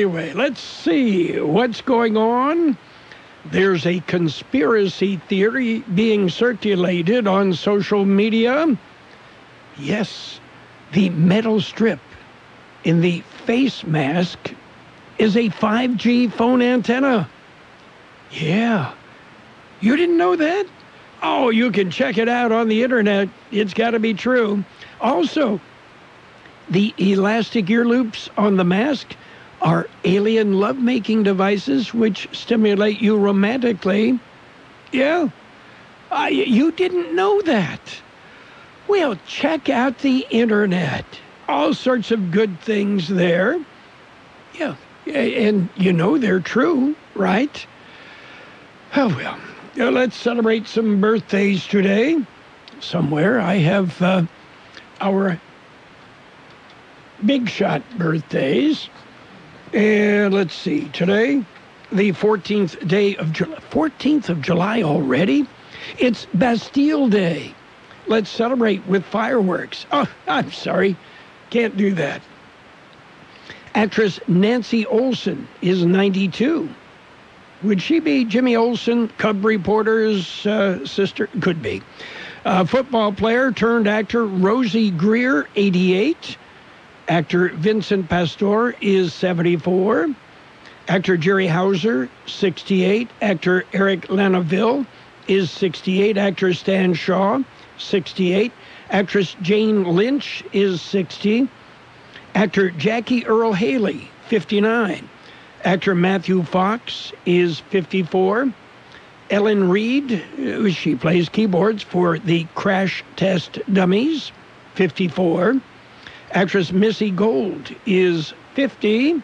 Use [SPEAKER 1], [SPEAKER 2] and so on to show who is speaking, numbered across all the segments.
[SPEAKER 1] Anyway, let's see what's going on. There's a conspiracy theory being circulated on social media. Yes, the metal strip in the face mask is a 5G phone antenna. Yeah. You didn't know that? Oh, you can check it out on the internet. It's got to be true. Also, the elastic ear loops on the mask are alien lovemaking devices which stimulate you romantically. Yeah. You didn't know that. Well, check out the internet. All sorts of good things there. Yeah. And you know they're true, right? Oh, well. Let's celebrate some birthdays today. Somewhere I have our big shot birthdays. And let's see, today, the 14th day of July. 14th of July already? It's Bastille Day. Let's celebrate with fireworks. Oh, I'm sorry. Can't do that. Actress Nancy Olsen is 92. Would she be Jimmy Olsen, Cub reporter's sister? Could be. Football player turned actor Rosie Greer, 88. Actor Vincent Pastore is 74. Actor Jerry Hauser, 68. Actor Eric Lanaville is 68. Actor Stan Shaw, 68. Actress Jane Lynch is 60. Actor Jackie Earle Haley, 59. Actor Matthew Fox is 54. Ellen Reed, she plays keyboards for the Crash Test Dummies, 54. Actress Missy Gold is 50.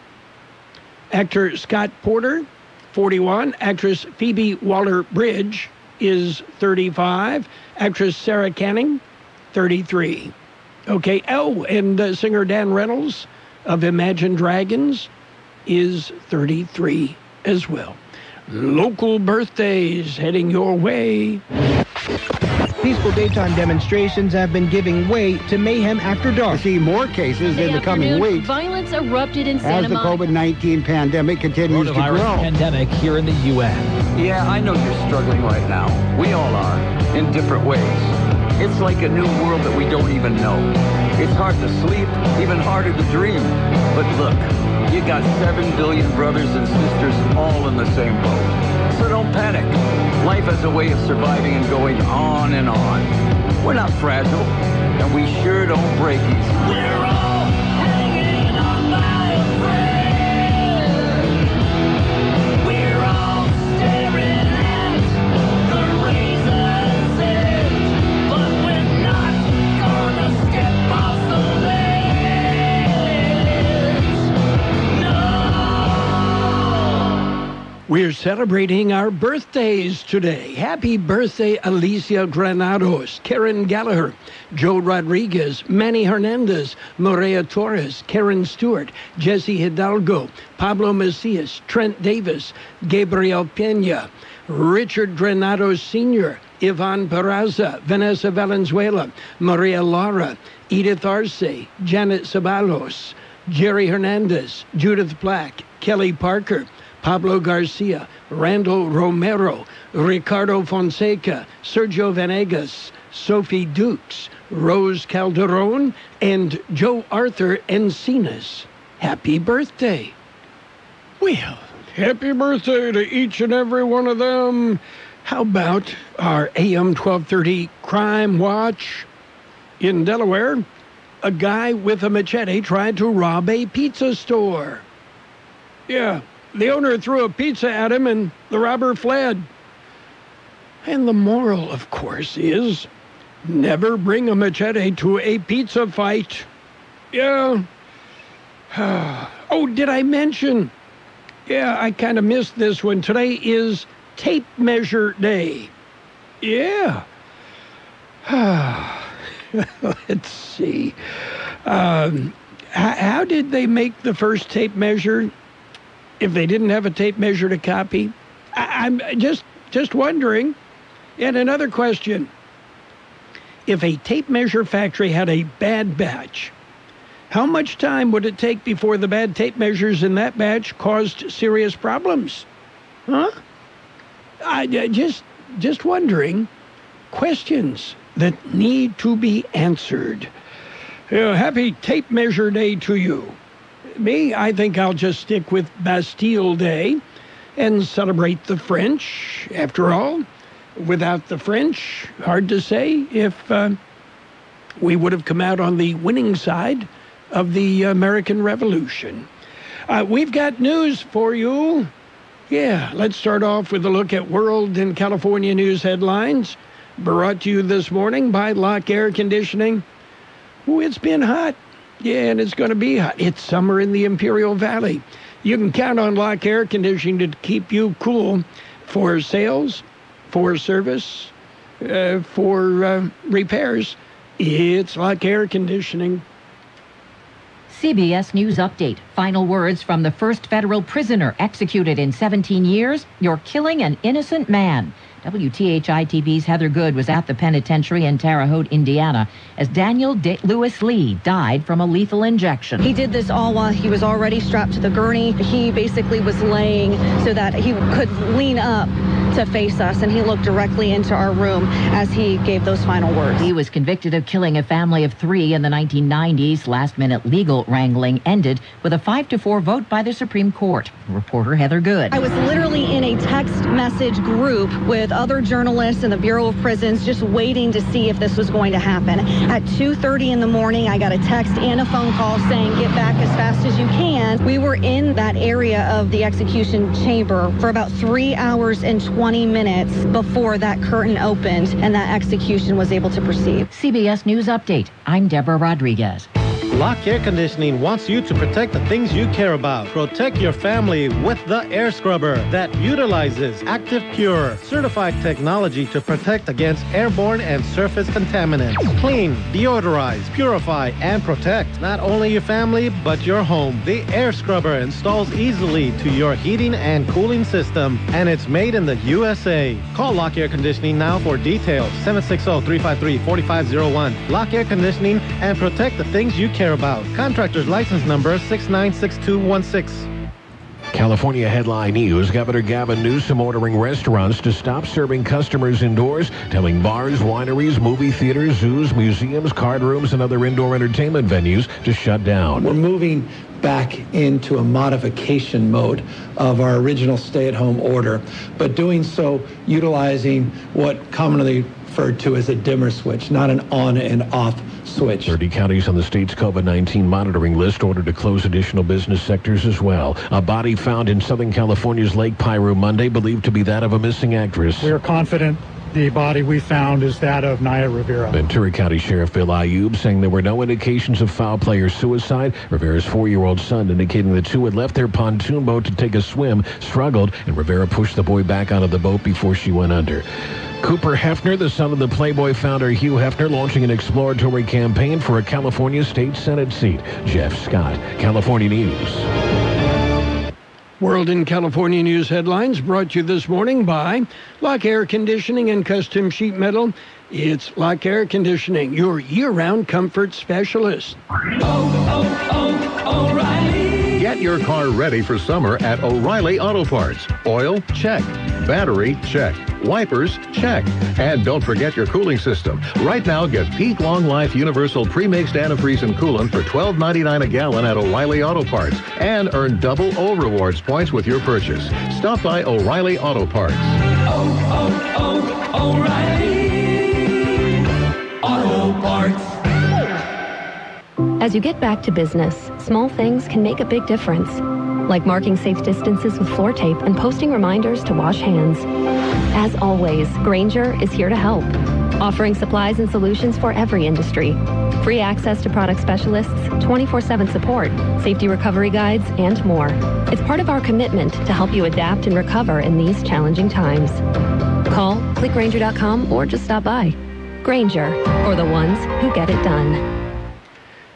[SPEAKER 1] Actor Scott Porter, 41. Actress Phoebe Waller-Bridge is 35. Actress Sarah Canning, 33. Okay, and singer Dan Reynolds of Imagine Dragons is 33 as well. Local birthdays heading your way.
[SPEAKER 2] Peaceful daytime demonstrations have been giving way to mayhem after dark.
[SPEAKER 3] We'll see more cases in the coming weeks.
[SPEAKER 4] Violence erupted in Santa
[SPEAKER 3] Monica. As the COVID-19 pandemic continues to grow.
[SPEAKER 5] Pandemic here in the U.S.
[SPEAKER 6] Yeah, I know you're struggling right now. We all are, in different ways. It's like a new world that we don't even know. It's hard to sleep, even harder to dream. But look, you got 7 billion brothers and sisters all in the same boat. So don't panic. Life has a way of surviving and going on and on. We're not fragile, and we sure don't break easy. We're all hanging on by a thread. We're all staring at the razor's edge, but we're not gonna step off the ledge. No.
[SPEAKER 1] We're celebrating our birthdays today. Happy birthday, Alicia Granados, Karen Gallagher, Joe Rodriguez, Manny Hernandez, Maria Torres, Karen Stewart, Jesse Hidalgo, Pablo Macias, Trent Davis, Gabriel Peña, Richard Granados Sr., Ivan Peraza, Vanessa Valenzuela, Maria Lara, Edith Arce, Janet Sabalos, Jerry Hernandez, Judith Black, Kelly Parker, Pablo Garcia, Randall Romero, Ricardo Fonseca, Sergio Venegas, Sophie Dukes, Rose Calderon, and Joe Arthur Encinas. Happy birthday. Well, happy birthday to each and every one of them. How about our AM 1230 Crime Watch? In Delaware, a guy with a machete tried to rob a pizza store. Yeah. The owner threw a pizza at him, and the robber fled. And the moral, of course, is never bring a machete to a pizza fight. Yeah. Oh, did I mention? Yeah, I kind of missed this one. Today is tape measure day. Yeah. Let's see. How did they make the first tape measure if they didn't have a tape measure to copy? I'm just wondering. And another question. If a tape measure factory had a bad batch, How much time would it take before the bad tape measures in that batch caused serious problems? Huh? Just wondering. Questions that need to be answered. Happy Tape Measure Day to you. Me, I think I'll just stick with Bastille Day and celebrate the French. After all, without the French, hard to say if we would have come out on the winning side of the American Revolution. We've got news for you. Yeah, let's start off with a look at World and California news headlines, brought to you this morning by Lock Air Conditioning. Oh, it's been hot. Yeah, and it's going to be hot. It's summer in the Imperial Valley. You can count on Lock Air Conditioning to keep you cool for sales, for service, for repairs. It's Lock Air Conditioning.
[SPEAKER 7] CBS News Update. Final words from the first federal prisoner executed in 17 years. You're killing an innocent man. WTHI-TV's Heather Good was at the penitentiary in Terre Haute, Indiana, as Daniel Lewis Lee died from a lethal injection.
[SPEAKER 8] He did this all while he was already strapped to the gurney. He basically was laying so that he could lean up to face us, and he looked directly into our room as he gave those final words.
[SPEAKER 7] He was convicted of killing a family of 3 in the 1990s. Last-minute legal wrangling ended with a 5-4 vote by the Supreme Court. Reporter Heather Good.
[SPEAKER 8] I was literally in a text message group with other journalists in the Bureau of Prisons just waiting to see if this was going to happen. At 2:30 in the morning, I got a text and a phone call saying, get back as fast as you can. We were in that area of the execution chamber for about 3 hours and 20 minutes before that curtain opened and that execution was able to proceed.
[SPEAKER 7] CBS News Update. I'm Deborah Rodriguez.
[SPEAKER 9] Lock Air Conditioning wants you to protect the things you care about. Protect your family with the air scrubber that utilizes Active Pure, certified technology to protect against airborne and surface contaminants. Clean, deodorize, purify, and protect not only your family, but your home. The air scrubber installs easily to your heating and cooling system, and it's made in the USA. Call Lock Air Conditioning now for details. 760-353-4501. Lock Air Conditioning, and protect the things you care about. Contractor's license number 696216.
[SPEAKER 10] California headline news. Governor Gavin Newsom ordering restaurants to stop serving customers indoors, telling bars, wineries, movie theaters, zoos, museums, card rooms, and other indoor entertainment venues to shut down.
[SPEAKER 11] We're moving back into a modification mode of our original stay-at-home order, but doing so utilizing what commonly referred to as a dimmer switch, not an on and off switch.
[SPEAKER 10] 30 counties on the state's COVID-19 monitoring list ordered to close additional business sectors as well. A body found in Southern California's Lake Piru Monday, believed to be that of a missing actress.
[SPEAKER 12] We are confident the body we found is that of Naya Rivera.
[SPEAKER 10] Ventura County Sheriff Bill Ayub saying there were no indications of foul play or suicide. Rivera's 4-year-old son indicating the two had left their pontoon boat to take a swim, struggled, and Rivera pushed the boy back onto the boat before she went under. Cooper Hefner, the son of the Playboy founder Hugh Hefner, launching an exploratory campaign for a California state Senate seat. Jeff Scott, California News.
[SPEAKER 1] World in California news headlines brought to you this morning by Lock Air Conditioning and Custom Sheet Metal. It's Lock Air Conditioning, your year-round comfort specialist.
[SPEAKER 13] O'Reilly. Get your car ready for summer at O'Reilly Auto Parts. Oil? Check. Battery? Check. Wipers? Check. And don't forget your cooling system. Right now, get Peak Long Life Universal Pre-Mixed Antifreeze and Coolant for $12.99 a gallon at O'Reilly Auto Parts. And earn double O Rewards points with your purchase. Stop by O'Reilly Auto Parts.
[SPEAKER 14] O'Reilly Auto Parts.
[SPEAKER 15] As you get back to business, small things can make a big difference. Like marking safe distances with floor tape and posting reminders to wash hands. As always, Grainger is here to help, offering supplies and solutions for every industry. Free access to product specialists, 24/7 support, safety recovery guides, and more. It's part of our commitment to help you adapt and recover in these challenging times. Call, click Grainger.com, or just stop by. Grainger, for the ones who get it done.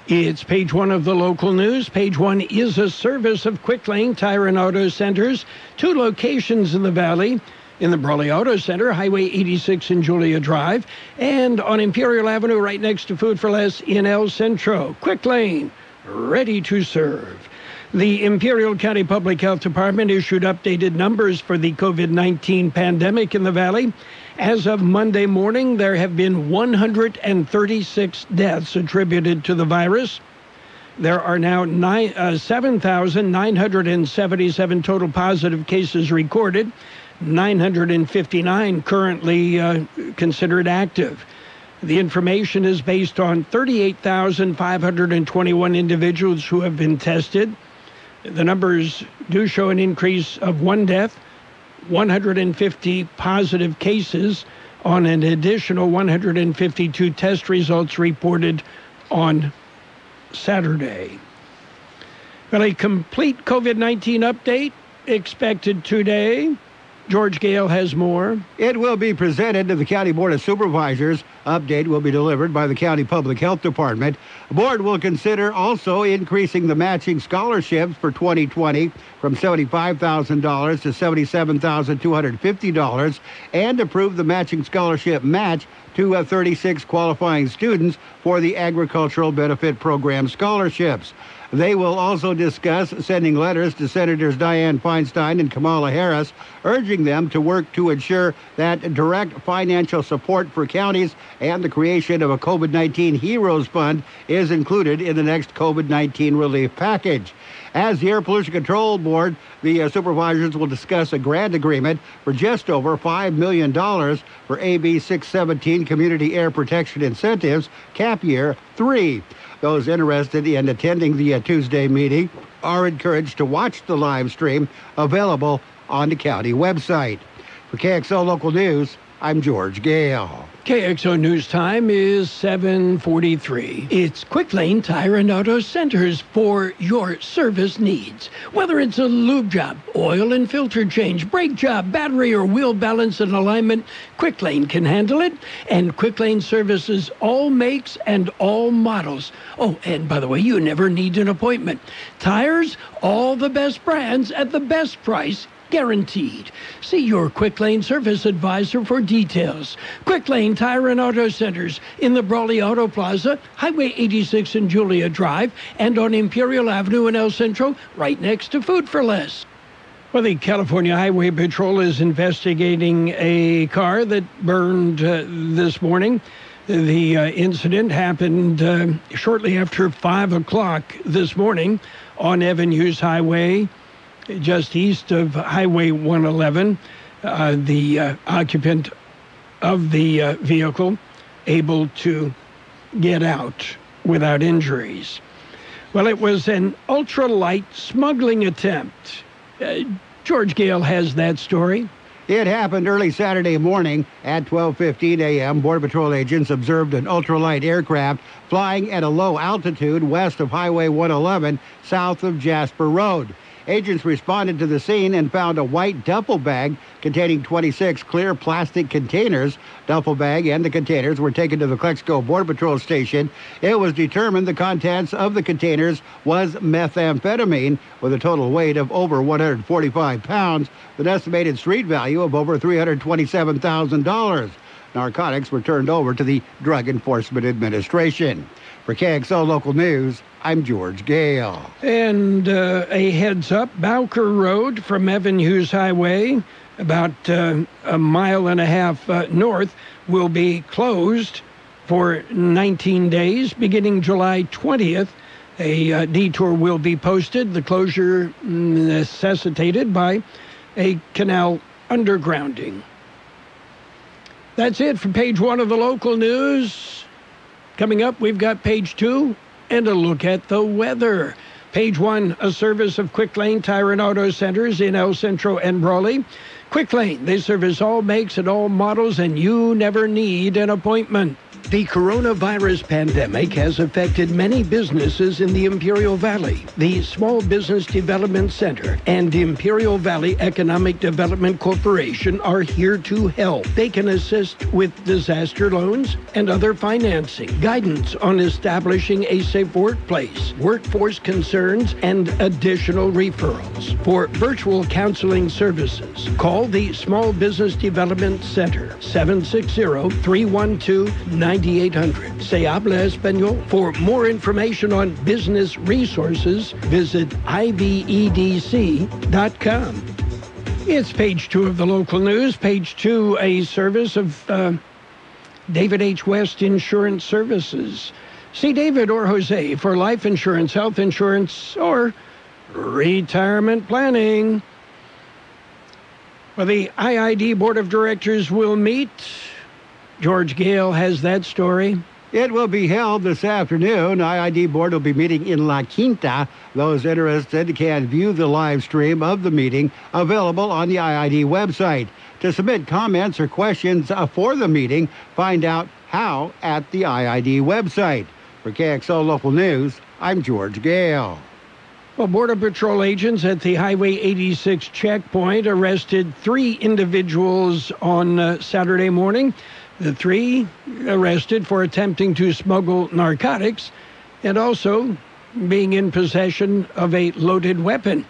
[SPEAKER 1] It's page one of the local news. Page one is a service of Quick Lane Tire and Auto Centers. 2 locations in the valley. In the Brawley Auto Center, Highway 86 and Julia Drive. And on Imperial Avenue right next to Food for Less in El Centro. Quick Lane, ready to serve. The Imperial County Public Health Department issued updated numbers for the COVID-19 pandemic in the Valley. As of Monday morning, there have been 136 deaths attributed to the virus. There are now 7,977 total positive cases recorded, 959 currently considered active. The information is based on 38,521 individuals who have been tested. The numbers do show an increase of 1 death, 150 positive cases on an additional 152 test results reported on Saturday. Well, a complete COVID-19 update expected today. George Gale has more.
[SPEAKER 3] It will be presented to the County Board of Supervisors. Update will be delivered by the County Public Health Department. The board will consider also increasing the matching scholarships for 2020 from $75,000 to $77,250 and approve the matching scholarship match to 36 qualifying students for the Agricultural Benefit Program scholarships. They will also discuss sending letters to Senators Dianne Feinstein and Kamala Harris, urging them to work to ensure that direct financial support for counties and the creation of a COVID-19 Heroes Fund is included in the next COVID-19 relief package. As the Air Pollution Control Board, the supervisors will discuss a grant agreement for just over $5 million for AB 617 Community Air Protection Incentives, Cap Year 3. Those interested in attending the Tuesday meeting are encouraged to watch the live stream available on the county website. For KXO Local News, I'm George Gale.
[SPEAKER 1] KXO News Time is 7:43. It's Quick Lane Tire and Auto Centers for your service needs. Whether it's a lube job, oil and filter change, brake job, battery or wheel balance and alignment, Quick Lane can handle it. And Quick Lane services all makes and all models. Oh, and by the way, you never need an appointment. Tires, all the best brands at the best price. Guaranteed. See your Quick Lane service advisor for details. Quick Lane Tire and Auto Centers in the Brawley Auto Plaza, Highway 86 and Julia Drive, and on Imperial Avenue in El Centro, right next to Food for Less. Well, the California Highway Patrol is investigating a car that burned this morning. The incident happened shortly after 5 o'clock this morning on Evan Hughes Highway, just east of Highway 111. The occupant of the vehicle able to get out without injuries. Well, it was an ultralight smuggling attempt. George Gale has that story.
[SPEAKER 3] It happened early Saturday morning at 12:15 a.m. Border Patrol agents observed an ultralight aircraft flying at a low altitude west of Highway 111, south of Jasper Road. Agents responded to the scene and found a white duffel bag containing 26 clear plastic containers. Duffel bag and the containers were taken to the Kxo Border Patrol station. It was determined the contents of the containers was methamphetamine with a total weight of over 145 pounds, with an estimated street value of over $327,000. Narcotics were turned over to the Drug Enforcement Administration. For KXO Local News, I'm George Gale.
[SPEAKER 1] And a heads up, Bowker Road from Evan Hughes Highway, about a mile and a half north, will be closed for 19 days, beginning July 20th. A detour will be posted. The closure necessitated by a canal undergrounding. That's it for page 1 of the local news. Coming up, we've got page 2 and a look at the weather. Page 1, a service of Quick Lane Tire and Auto Centers in El Centro and Brawley. Quick Lane, they service all makes and all models, and you never need an appointment. The coronavirus pandemic has affected many businesses in the Imperial Valley. The Small Business Development Center and Imperial Valley Economic Development Corporation are here to help. They can assist with disaster loans and other financing, guidance on establishing a safe workplace, workforce concerns, and additional referrals. For virtual counseling services, call Call the Small Business Development Center, 760-312-9800. Se habla español. For more information on business resources, visit ibedc.com. It's page 2 of the local news. Page 2, a service of David H. West Insurance Services. See David or Jose for life insurance, health insurance, or retirement planning. Well, the IID Board of Directors will meet. George Gale has that story.
[SPEAKER 3] It will be held this afternoon. IID Board will be meeting in La Quinta. Those interested can view the live stream of the meeting available on the IID website. To submit comments or questions for the meeting, find out how at the IID website. For KXO Local News, I'm George Gale.
[SPEAKER 1] Well, Border Patrol agents at the Highway 86 checkpoint arrested 3 individuals on Saturday morning. The 3 arrested for attempting to smuggle narcotics and also being in possession of a loaded weapon.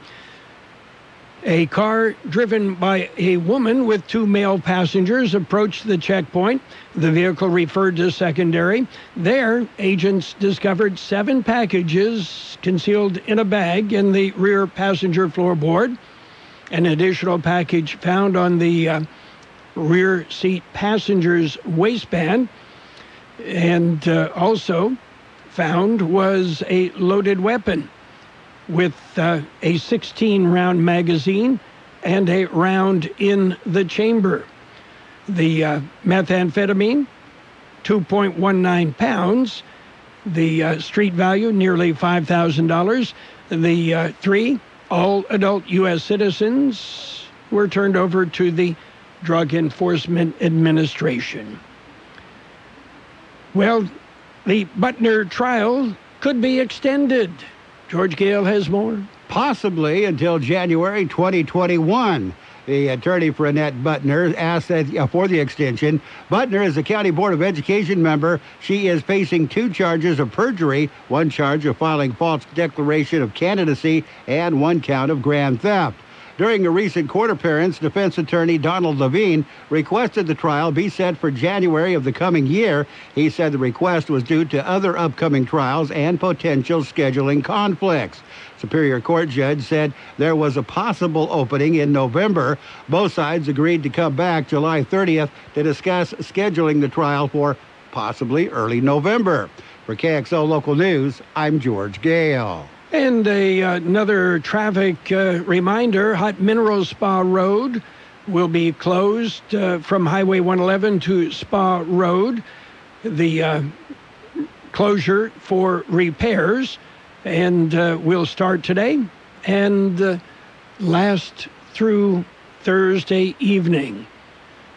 [SPEAKER 1] A car driven by a woman with 2 male passengers approached the checkpoint. The vehicle referred to secondary. There, agents discovered 7 packages concealed in a bag in the rear passenger floorboard. An additional package found on the rear seat passenger's waistband. And also found was a loaded weapon with a 16-round magazine and a round in the chamber. The methamphetamine, 2.19 pounds. The street value, nearly $5,000. The 3 all-adult U.S. citizens were turned over to the Drug Enforcement Administration. Well, the Butner trial could be extended. George Gale has more.
[SPEAKER 3] Possibly until January 2021. The attorney for Annette Butner asked for the extension. Butner is a County Board of Education member. She is facing 2 charges of perjury, 1 charge of filing false declaration of candidacy, and 1 count of grand theft. During a recent court appearance, defense attorney Donald Levine requested the trial be set for January of the coming year. He said the request was due to other upcoming trials and potential scheduling conflicts. Superior Court judge said there was a possible opening in November. Both sides agreed to come back July 30th to discuss scheduling the trial for possibly early November. For KXO Local News, I'm George Gale.
[SPEAKER 1] And another traffic reminder, Hot Mineral Spa Road will be closed from Highway 111 to Spa Road. The closure for repairs and will start today and last through Thursday evening.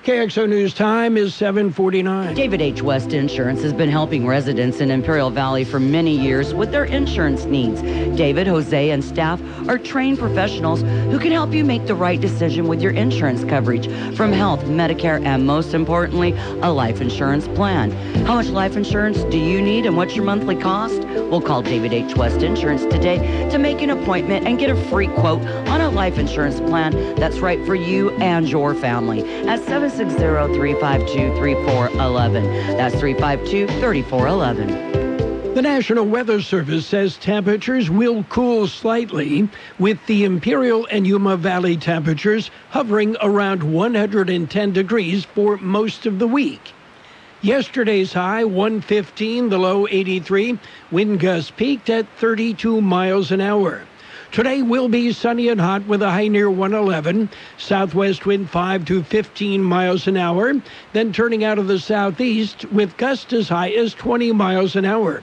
[SPEAKER 1] KXO News time is 7:49.
[SPEAKER 16] David H. West Insurance has been helping residents in Imperial Valley for many years with their insurance needs. David, Jose, and staff are trained professionals who can help you make the right decision with your insurance coverage, from health, Medicare, and most importantly, a life insurance plan. How much life insurance do you need and what's your monthly cost? We'll call David H. West Insurance today to make an appointment and get a free quote on a life insurance plan that's right for you and your family at 760-352-3411. That's 352-3411.
[SPEAKER 1] The National Weather Service says temperatures will cool slightly, with the Imperial and Yuma Valley temperatures hovering around 110 degrees for most of the week. Yesterday's high, 115, the low 83. Wind gusts peaked at 32 miles an hour. Today will be sunny and hot with a high near 111. Southwest wind 5 to 15 miles an hour. Then turning out of the southeast with gusts as high as 20 miles an hour.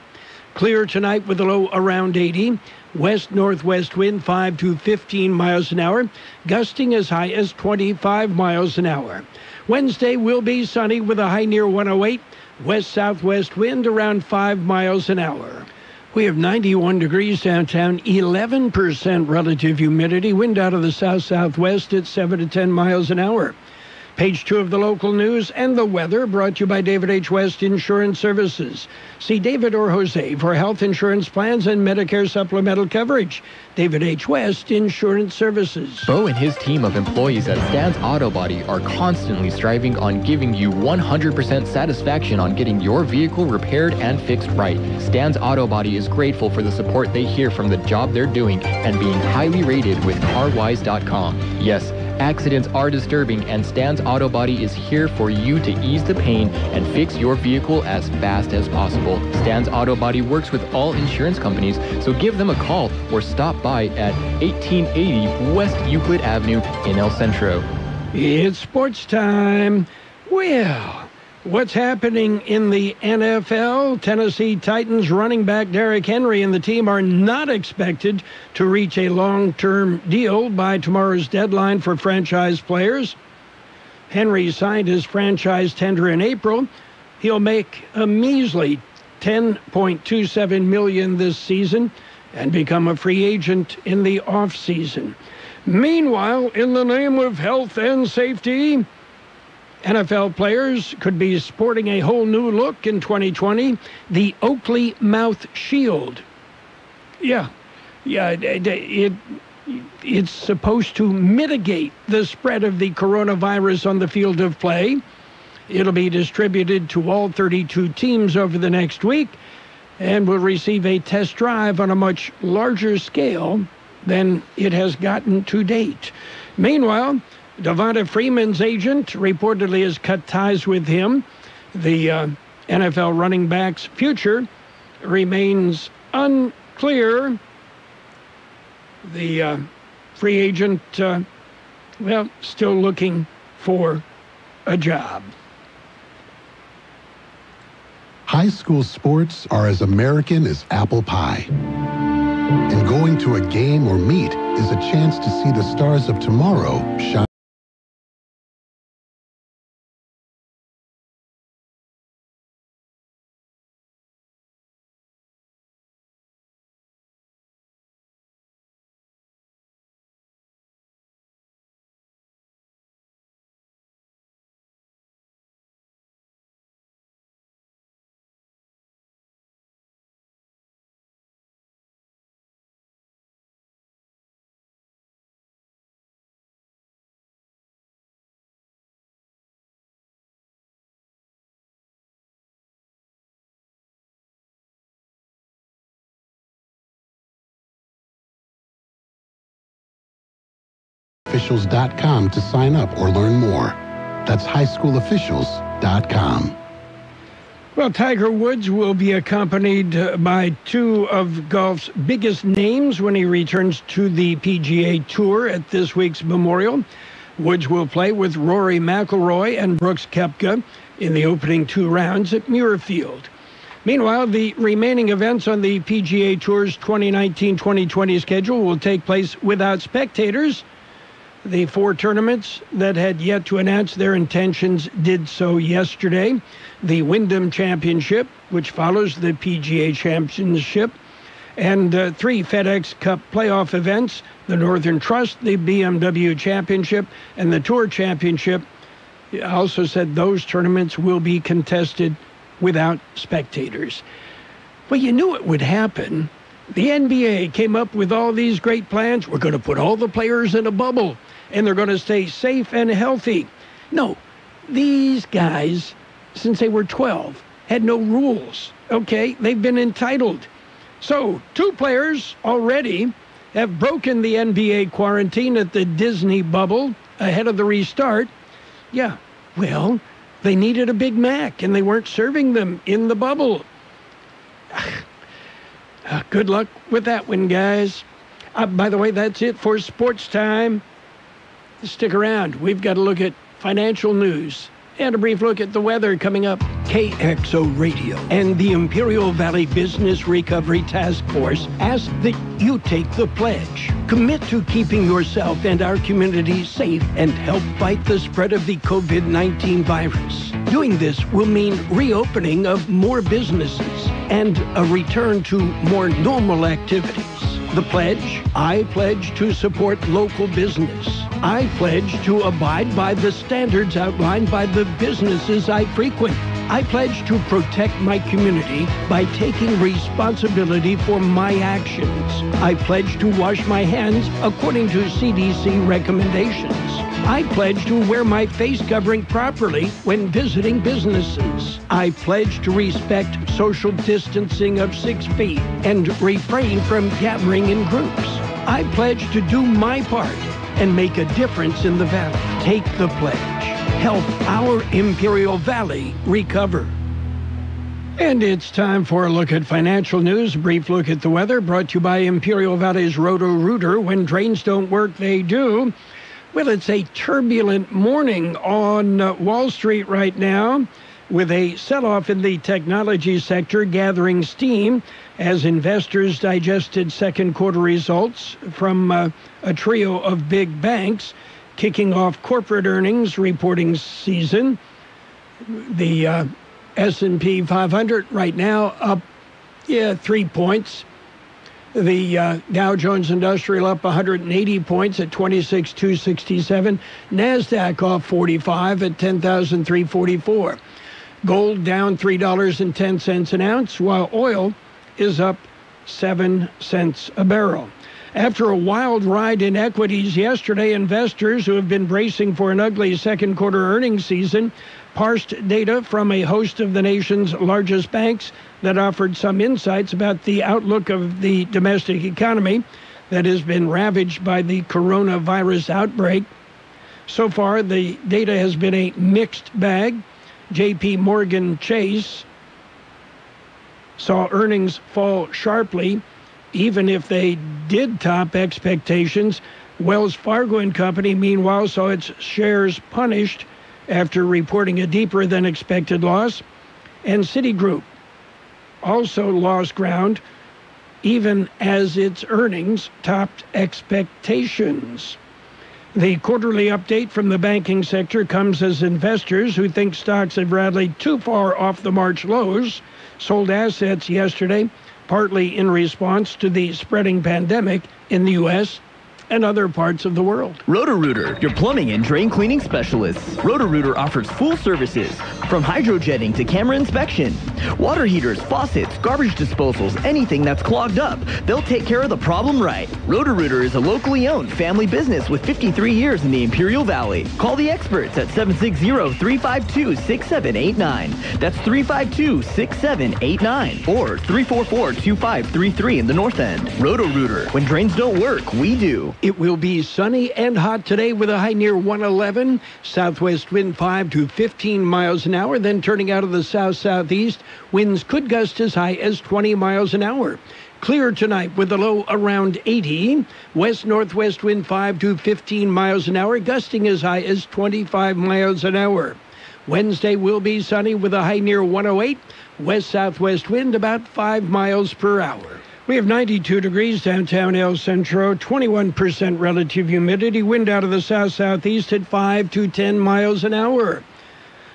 [SPEAKER 1] Clear tonight with a low around 80. West-northwest wind 5 to 15 miles an hour. Gusting as high as 25 miles an hour. Wednesday will be sunny with a high near 108. West-southwest wind around 5 miles an hour. We have 91 degrees downtown, 11% relative humidity, wind out of the south-southwest at 7 to 10 miles an hour. Page 2 of the local news and the weather brought to you by David H. West Insurance Services. See David or Jose for health insurance plans and Medicare supplemental coverage. David H. West Insurance Services.
[SPEAKER 17] Bo and his team of employees at Stan's Auto Body are constantly striving on giving you 100% satisfaction on getting your vehicle repaired and fixed right. Stan's Auto Body is grateful for the support they hear from the job they're doing and being highly rated with CarWise.com. Yes, accidents are disturbing, and Stan's Auto Body is here for you to ease the pain and fix your vehicle as fast as possible. Stan's Auto Body works with all insurance companies, so give them a call or stop by at 1880 West Euclid Avenue in El Centro.
[SPEAKER 1] It's sports time. Well, what's happening in the NFL? Tennessee Titans running back Derrick Henry and the team are not expected to reach a long-term deal by tomorrow's deadline for franchise players. Henry signed his franchise tender in April. He'll make a measly $10.27 million this season and become a free agent in the offseason. Meanwhile, in the name of health and safety, NFL players could be sporting a whole new look in 2020, the Oakley Mouth Shield. It's supposed to mitigate the spread of the coronavirus on the field of play. It'll be distributed to all 32 teams over the next week and will receive a test drive on a much larger scale than it has gotten to date. Meanwhile, Devonta Freeman's agent reportedly has cut ties with him. The NFL running back's future remains unclear. The free agent, still looking for a job.
[SPEAKER 18] High school sports are as American as apple pie. And going to a game or meet is a chance to see the stars of tomorrow shine. Officials.com to sign up or learn more. That's highschoolofficials.com.
[SPEAKER 1] Well, Tiger Woods will be accompanied by two of golf's biggest names when he returns to the PGA Tour at this week's Memorial. Woods will play with Rory McIlroy and Brooks Koepka in the opening two rounds at Muirfield. Meanwhile, the remaining events on the PGA Tour's 2019-2020 schedule will take place without spectators. The four tournaments that had yet to announce their intentions did so yesterday. The Wyndham Championship, which follows the PGA Championship, and three FedEx Cup playoff events, the Northern Trust, the BMW Championship, and the Tour Championship. It also said those tournaments will be contested without spectators. Well, you knew it would happen. The NBA came up with all these great plans. We're going to put all the players in a bubble, and they're going to stay safe and healthy. No, these guys, since they were 12, had no rules, okay? They've been entitled. So, two players already have broken the NBA quarantine at the Disney bubble ahead of the restart. Yeah, well, they needed a Big Mac, and they weren't serving them in the bubble. Good luck with that one, guys. By the way, that's it for sports time. Stick around. We've got to look at financial news and a brief look at the weather coming up. KXO Radio and the Imperial Valley Business Recovery Task Force ask that you take the pledge. Commit to keeping yourself and our community safe and help fight the spread of the COVID-19 virus. Doing this will mean reopening of more businesses and a return to more normal activities. The pledge: I pledge to support local business. I pledge to abide by the standards outlined by the businesses I frequent. I pledge to protect my community by taking responsibility for my actions. I pledge to wash my hands according to CDC recommendations. I pledge to wear my face covering properly when visiting businesses. I pledge to respect social distancing of 6 feet and refrain from gathering in groups. I pledge to do my part and make a difference in the valley. Take the pledge. Help our Imperial Valley recover. And it's time for a look at financial news. A brief look at the weather brought to you by Imperial Valley's Roto-Rooter. When drains don't work, they do. Well, it's a turbulent morning on Wall Street right now, with a sell-off in the technology sector gathering steam as investors digested second quarter results from a trio of big banks kicking off corporate earnings reporting season. The S&P 500 right now up 3 points. The Dow Jones Industrial up 180 points at 26,267. NASDAQ off 45 at 10,344. Gold down $3.10 an ounce, while oil is up 7 cents a barrel. After a wild ride in equities yesterday, investors who have been bracing for an ugly second quarter earnings season parsed data from a host of the nation's largest banks that offered some insights about the outlook of the domestic economy that has been ravaged by the coronavirus outbreak. So far, the data has been a mixed bag. J.P. Morgan Chase saw earnings fall sharply, even if they did top expectations. Wells Fargo and Company, meanwhile, saw its shares punished after reporting a deeper than expected loss. And Citigroup also lost ground, even as its earnings topped expectations. The quarterly update from the banking sector comes as investors who think stocks have rallied too far off the March lows sold assets yesterday, partly in response to the spreading pandemic in the U.S. and other parts of the world.
[SPEAKER 19] Roto-Rooter, your plumbing and drain cleaning specialists. Roto-Rooter offers full services, from hydrojetting to camera inspection. Water heaters, faucets, garbage disposals, anything that's clogged up, they'll take care of the problem right. Roto-Rooter is a locally owned family business with 53 years in the Imperial Valley. Call the experts at 760-352-6789. That's 352-6789 or 344-2533 in the North End. Roto-Rooter, when drains don't work, we do.
[SPEAKER 1] It will be sunny and hot today with a high near 111. Southwest wind 5 to 15 miles an hour, then turning out of the south-southeast. Winds could gust as high as 20 miles an hour. Clear tonight with a low around 80. West-northwest wind 5 to 15 miles an hour, gusting as high as 25 miles an hour. Wednesday will be sunny with a high near 108. West-southwest wind about 5 miles per hour. We have 92 degrees downtown El Centro, 21% relative humidity, wind out of the south-southeast at 5 to 10 miles an hour.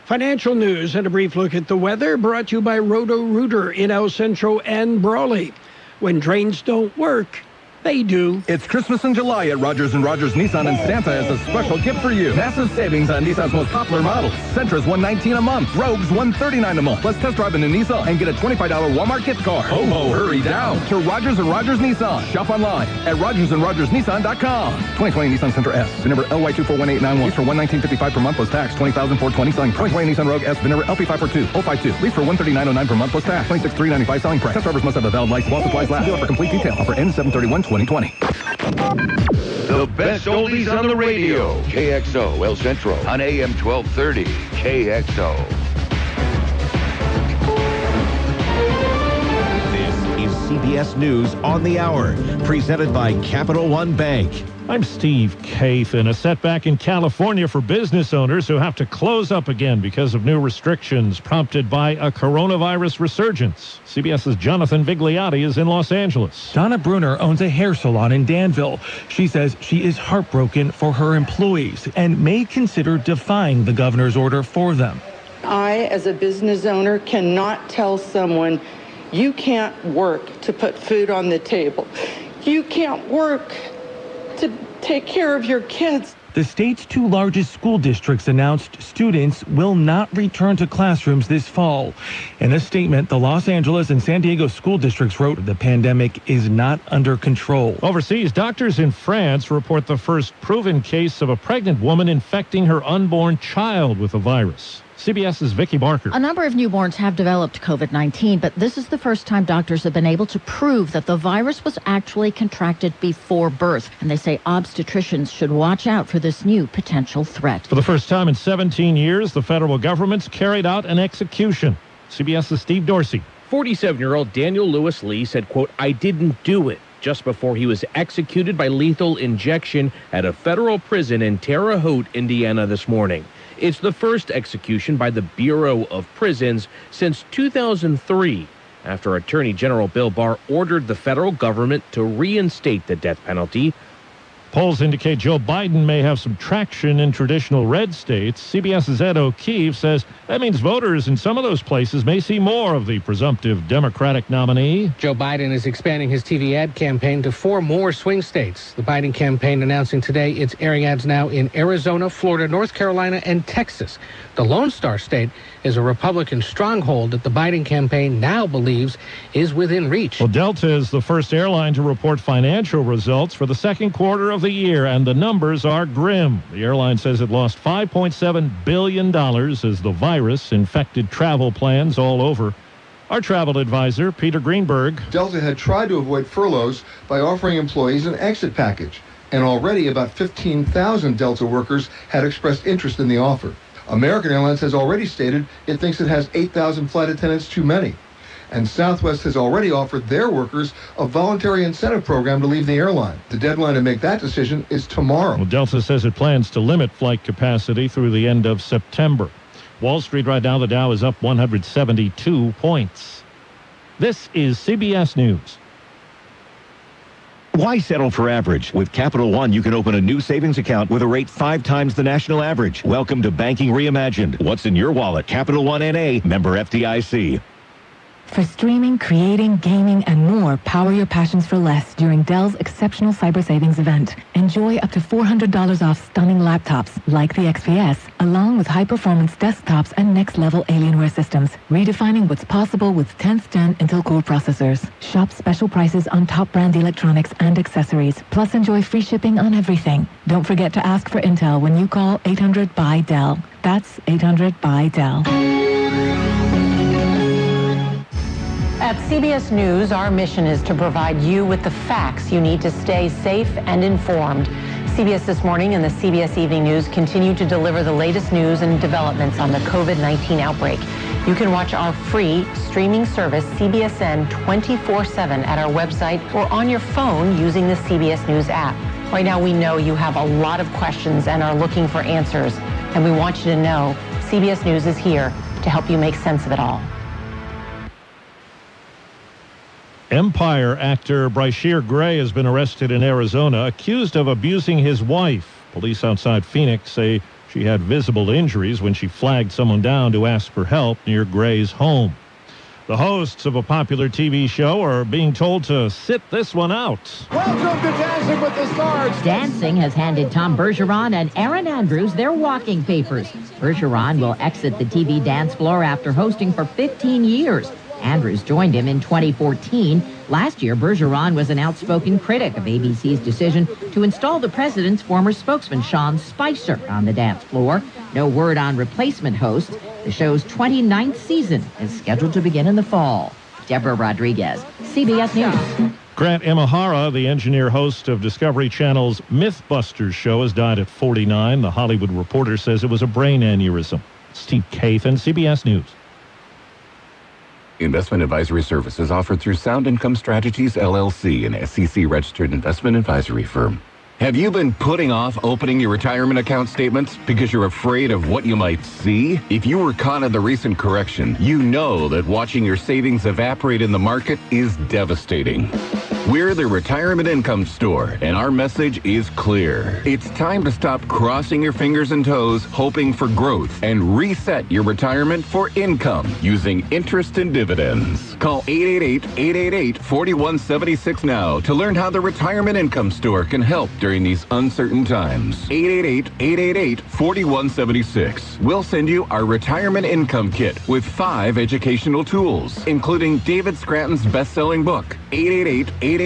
[SPEAKER 1] Financial news and a brief look at the weather brought to you by Roto-Rooter in El Centro and Brawley. When drains don't work, they do.
[SPEAKER 20] It's Christmas in July at Rogers & Rogers Nissan, and Santa has a special gift for you. Massive savings on Nissan's most popular models. Sentra's $119 a month. Rogue's $139 a month. Plus test drive a new Nissan and get a $25 Walmart gift card. Ho, ho, hurry down to Rogers & Rogers Nissan. Shop online at RogersandRogersNissan.com. 2020 Nissan Sentra S. VIN number LY241891. Lease for $119.55 per month plus tax. $20,420 selling price. 2020 Nissan Rogue S. VIN number LP542052. Lease for $139.09 per month plus tax. $26,395 selling price. Test drivers must have a valid license while supplies last. Dealer for complete detail. Offer ends 7/31/2020.
[SPEAKER 21] The best oldies on the radio. KXO El Centro on AM 1230. KXO.
[SPEAKER 22] This is CBS News on the Hour, presented by Capital One Bank.
[SPEAKER 23] I'm Steve Kathan. A setback in California for business owners who have to close up again because of new restrictions prompted by a coronavirus resurgence. CBS's Jonathan Vigliotti is in Los Angeles.
[SPEAKER 24] Donna Bruner owns a hair salon in Danville. She says she is heartbroken for her employees and may consider defying the governor's order for them.
[SPEAKER 25] I, as a business owner, cannot tell someone you can't work to put food on the table. you can't work to take care of your kids.
[SPEAKER 24] The state's two largest school districts announced students will not return to classrooms this fall. In a statement, the Los Angeles and San Diego school districts wrote the pandemic is not under control.
[SPEAKER 23] Overseas, doctors in France report the first proven case of a pregnant woman infecting her unborn child with the virus. CBS's Vicki Barker.
[SPEAKER 2] A number of newborns have developed COVID-19, but this is the first time doctors have been able to prove that the virus was actually contracted before birth. And they say obstetricians should watch out for this new potential threat.
[SPEAKER 23] For the first time in 17 years, the federal government's carried out an execution. CBS's Steve Dorsey.
[SPEAKER 4] 47-year-old Daniel Lewis Lee said, quote, "I didn't do it," just before he was executed by lethal injection at a federal prison in Terre Haute, Indiana this morning. It's the first execution by the Bureau of Prisons since 2003, after Attorney General Bill Barr ordered the federal government to reinstate the death penalty.
[SPEAKER 23] Polls indicate Joe Biden may have some traction in traditional red states. CBS's Ed O'Keefe says that means voters in some of those places may see more of the presumptive Democratic nominee.
[SPEAKER 5] Joe Biden is expanding his TV ad campaign to 4 more swing states. The Biden campaign announcing today it's airing ads now in Arizona, Florida, North Carolina, and Texas. The Lone Star State is a Republican stronghold that the Biden campaign now believes is within reach.
[SPEAKER 23] Well, Delta is the first airline to report financial results for the second quarter of the year, and the numbers are grim. The airline says it lost $5.7 billion as the virus infected travel plans all over. Our travel advisor, Peter Greenberg.
[SPEAKER 6] Delta had tried to avoid furloughs by offering employees an exit package, and already about 15,000 Delta workers had expressed interest in the offer. American Airlines has already stated it thinks it has 8,000 flight attendants too many. And Southwest has already offered their workers a voluntary incentive program to leave the airline. The deadline to make that decision is tomorrow.
[SPEAKER 23] Well, Delta says it plans to limit flight capacity through the end of September. Wall Street right now, the Dow is up 172 points. This is CBS News.
[SPEAKER 22] Why settle for average? With Capital One, you can open a new savings account with a rate 5 times the national average. Welcome to Banking Reimagined. What's in your wallet? Capital One N.A., member FDIC.
[SPEAKER 8] For streaming, creating, gaming, and more, power your passions for less during Dell's exceptional cyber savings event. Enjoy up to $400 off stunning laptops like the XPS, along with high-performance desktops and next-level Alienware systems, redefining what's possible with 10th Gen Intel Core processors. Shop special prices on top-brand electronics and accessories, plus enjoy free shipping on everything. Don't forget to ask for Intel when you call 800-BUY-DELL. That's 800-BUY-DELL.
[SPEAKER 26] At CBS News, our mission is to provide you with the facts you need to stay safe and informed. CBS This Morning and the CBS Evening News continue to deliver the latest news and developments on the COVID-19 outbreak. You can watch our free streaming service, CBSN, 24/7 at our website or on your phone using the CBS News app. Right now, we know you have a lot of questions and are looking for answers, and we want you to know CBS News is here to help you make sense of it all.
[SPEAKER 23] Empire actor Brashear Gray has been arrested in Arizona, accused of abusing his wife. Police outside Phoenix say she had visible injuries when she flagged someone down to ask for help near Gray's home. The hosts of a popular TV show are being told to sit this one out.
[SPEAKER 27] Welcome to Dancing with the Stars.
[SPEAKER 7] Dancing has handed Tom Bergeron and Erin Andrews their walking papers. Bergeron will exit the TV dance floor after hosting for 15 years. Andrews joined him in 2014. Last year, Bergeron was an outspoken critic of ABC's decision to install the president's former spokesman, Sean Spicer, on the dance floor. No word on replacement hosts. The show's 29th season is scheduled to begin in the fall. Deborah Rodriguez, CBS News.
[SPEAKER 23] Grant Imahara, the engineer host of Discovery Channel's Mythbusters show, has died at 49. The Hollywood Reporter says it was a brain aneurysm. Steve Kathan, CBS News.
[SPEAKER 28] Investment advisory services offered through Sound Income Strategies, LLC, an SEC-registered investment advisory firm. Have you been putting off opening your retirement account statements because you're afraid of what you might see? If you were caught in the recent correction, you know that watching your savings evaporate in the market is devastating. We're the Retirement Income Store, and our message is clear. It's time to stop crossing your fingers and toes, hoping for growth, and reset your retirement for income using interest and dividends. Call 888-888-4176 now to learn how the Retirement Income Store can help during these uncertain times. 888-888-4176. We'll send you our Retirement Income Kit with 5 educational tools, including David Scranton's best-selling book, 888-888-4176.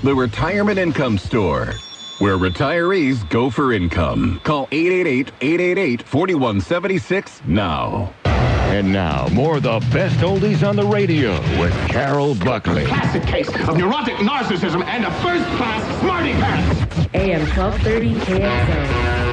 [SPEAKER 28] The Retirement Income Store, where retirees go for income. Call 888-888-4176 now.
[SPEAKER 21] And now, more of the best oldies on the radio with Carroll Buckley.
[SPEAKER 3] Classic case of neurotic narcissism and a first-class smarty pants.
[SPEAKER 9] AM 1230 KXO.